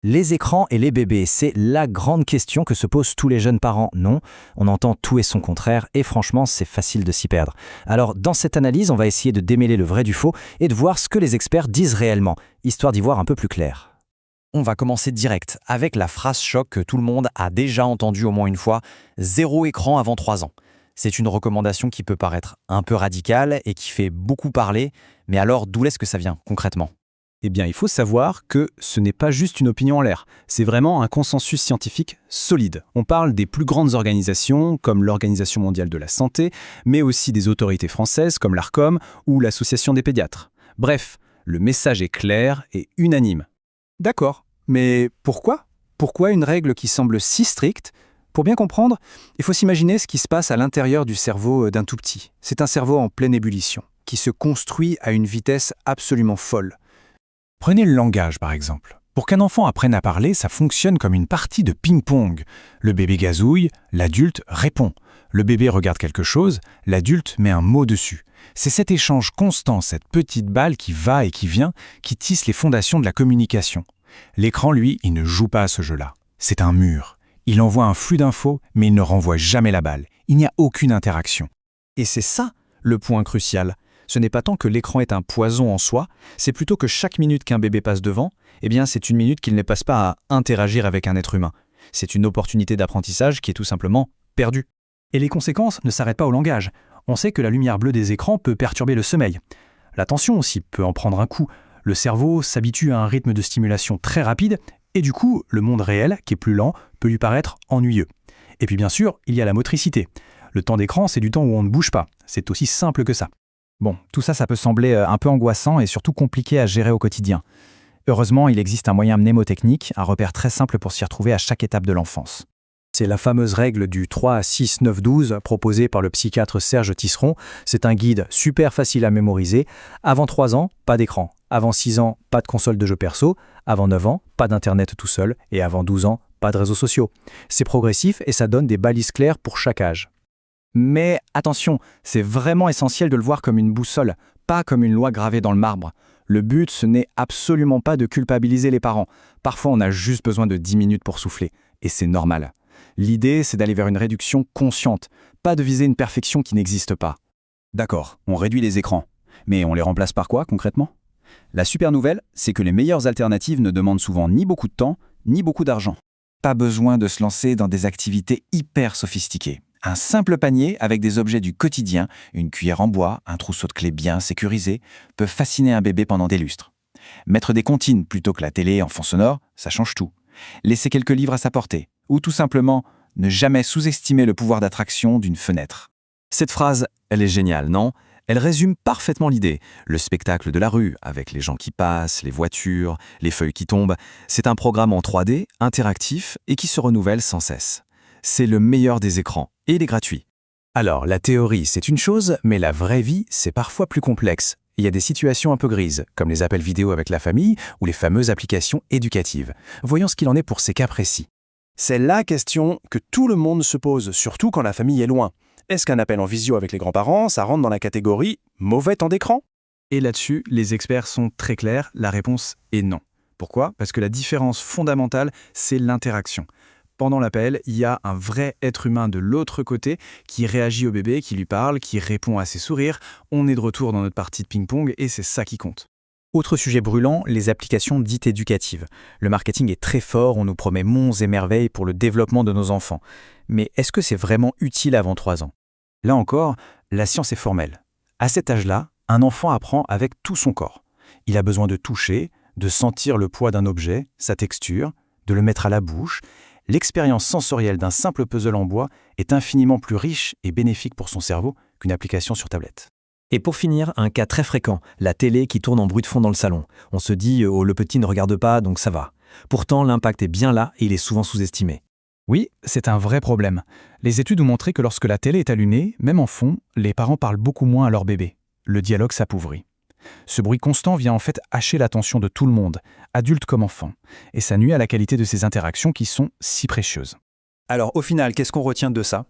Les écrans et les bébés, c'est la grande question que se posent tous les jeunes parents. Non, on entend tout et son contraire, et franchement, c'est facile de s'y perdre. Alors, dans cette analyse, on va essayer de démêler le vrai du faux et de voir ce que les experts disent réellement, histoire d'y voir un peu plus clair. On va commencer direct avec la phrase choc que tout le monde a déjà entendue au moins une fois, zéro écran avant 3 ans. C'est une recommandation qui peut paraître un peu radicale et qui fait beaucoup parler, mais alors d'où est-ce que ça vient concrètement ? Eh bien, il faut savoir que ce n'est pas juste une opinion en l'air, c'est vraiment un consensus scientifique solide. On parle des plus grandes organisations, comme l'Organisation mondiale de la santé, mais aussi des autorités françaises, comme l'ARCOM ou l'Association des pédiatres. Bref, le message est clair et unanime. D'accord, mais pourquoi ? Pourquoi une règle qui semble si stricte ? Pour bien comprendre, il faut s'imaginer ce qui se passe à l'intérieur du cerveau d'un tout petit. C'est un cerveau en pleine ébullition, qui se construit à une vitesse absolument folle. Prenez le langage, par exemple. Pour qu'un enfant apprenne à parler, ça fonctionne comme une partie de ping-pong. Le bébé gazouille, l'adulte répond. Le bébé regarde quelque chose, l'adulte met un mot dessus. C'est cet échange constant, cette petite balle qui va et qui vient, qui tisse les fondations de la communication. L'écran, lui, il ne joue pas à ce jeu-là. C'est un mur. Il envoie un flux d'infos, mais il ne renvoie jamais la balle. Il n'y a aucune interaction. Et c'est ça le point crucial. Ce n'est pas tant que l'écran est un poison en soi, c'est plutôt que chaque minute qu'un bébé passe devant, eh bien c'est une minute qu'il ne passe pas à interagir avec un être humain. C'est une opportunité d'apprentissage qui est tout simplement perdue. Et les conséquences ne s'arrêtent pas au langage. On sait que la lumière bleue des écrans peut perturber le sommeil. L'attention aussi peut en prendre un coup. Le cerveau s'habitue à un rythme de stimulation très rapide et du coup, le monde réel, qui est plus lent, peut lui paraître ennuyeux. Et puis bien sûr, il y a la motricité. Le temps d'écran, c'est du temps où on ne bouge pas. C'est aussi simple que ça. Bon, tout ça, ça peut sembler un peu angoissant et surtout compliqué à gérer au quotidien. Heureusement, il existe un moyen mnémotechnique, un repère très simple pour s'y retrouver à chaque étape de l'enfance. C'est la fameuse règle du 3-6-9-12 proposée par le psychiatre Serge Tisseron. C'est un guide super facile à mémoriser. Avant 3 ans, pas d'écran. Avant 6 ans, pas de console de jeux perso. Avant 9 ans, pas d'internet tout seul. Et avant 12 ans, pas de réseaux sociaux. C'est progressif et ça donne des balises claires pour chaque âge. Mais attention, c'est vraiment essentiel de le voir comme une boussole, pas comme une loi gravée dans le marbre. Le but, ce n'est absolument pas de culpabiliser les parents. Parfois, on a juste besoin de 10 minutes pour souffler, et c'est normal. L'idée, c'est d'aller vers une réduction consciente, pas de viser une perfection qui n'existe pas. D'accord, on réduit les écrans. Mais on les remplace par quoi, concrètement ? La super nouvelle, c'est que les meilleures alternatives ne demandent souvent ni beaucoup de temps, ni beaucoup d'argent. Pas besoin de se lancer dans des activités hyper sophistiquées. Un simple panier avec des objets du quotidien, une cuillère en bois, un trousseau de clés bien sécurisé, peut fasciner un bébé pendant des lustres. Mettre des comptines plutôt que la télé en fond sonore, ça change tout. Laisser quelques livres à sa portée, ou tout simplement ne jamais sous-estimer le pouvoir d'attraction d'une fenêtre. Cette phrase, elle est géniale, non ? Elle résume parfaitement l'idée. Le spectacle de la rue, avec les gens qui passent, les voitures, les feuilles qui tombent, c'est un programme en 3D, interactif et qui se renouvelle sans cesse. C'est le meilleur des écrans, et il est gratuit. Alors, la théorie, c'est une chose, mais la vraie vie, c'est parfois plus complexe. Il y a des situations un peu grises, comme les appels vidéo avec la famille ou les fameuses applications éducatives. Voyons ce qu'il en est pour ces cas précis. C'est la question que tout le monde se pose, surtout quand la famille est loin. Est-ce qu'un appel en visio avec les grands-parents, ça rentre dans la catégorie « mauvais temps d'écran » ? Et là-dessus, les experts sont très clairs, la réponse est non. Pourquoi ? Parce que la différence fondamentale, c'est l'interaction. Pendant l'appel, il y a un vrai être humain de l'autre côté qui réagit au bébé, qui lui parle, qui répond à ses sourires. On est de retour dans notre partie de ping-pong et c'est ça qui compte. Autre sujet brûlant, les applications dites éducatives. Le marketing est très fort, on nous promet monts et merveilles pour le développement de nos enfants. Mais est-ce que c'est vraiment utile avant 3 ans ? Là encore, la science est formelle. À cet âge-là, un enfant apprend avec tout son corps. Il a besoin de toucher, de sentir le poids d'un objet, sa texture, de le mettre à la bouche. L'expérience sensorielle d'un simple puzzle en bois est infiniment plus riche et bénéfique pour son cerveau qu'une application sur tablette. Et pour finir, un cas très fréquent, la télé qui tourne en bruit de fond dans le salon. On se dit « oh, le petit ne regarde pas, donc ça va ». Pourtant, l'impact est bien là et il est souvent sous-estimé. Oui, c'est un vrai problème. Les études ont montré que lorsque la télé est allumée, même en fond, les parents parlent beaucoup moins à leur bébé. Le dialogue s'appauvrit. Ce bruit constant vient en fait hacher l'attention de tout le monde, adultes comme enfants, et ça nuit à la qualité de ces interactions qui sont si précieuses. Alors au final, qu'est-ce qu'on retient de ça ?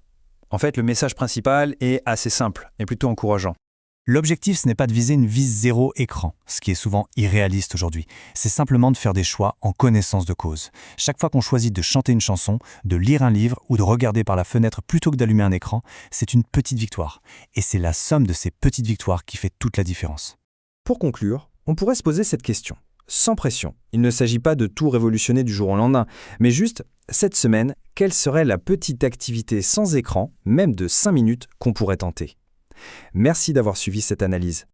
En fait, le message principal est assez simple et plutôt encourageant. L'objectif, ce n'est pas de viser une vie zéro écran, ce qui est souvent irréaliste aujourd'hui. C'est simplement de faire des choix en connaissance de cause. Chaque fois qu'on choisit de chanter une chanson, de lire un livre ou de regarder par la fenêtre plutôt que d'allumer un écran, c'est une petite victoire. Et c'est la somme de ces petites victoires qui fait toute la différence. Pour conclure, on pourrait se poser cette question. Sans pression, il ne s'agit pas de tout révolutionner du jour au lendemain, mais juste, cette semaine, quelle serait la petite activité sans écran, même de 5 minutes, qu'on pourrait tenter ? Merci d'avoir suivi cette analyse.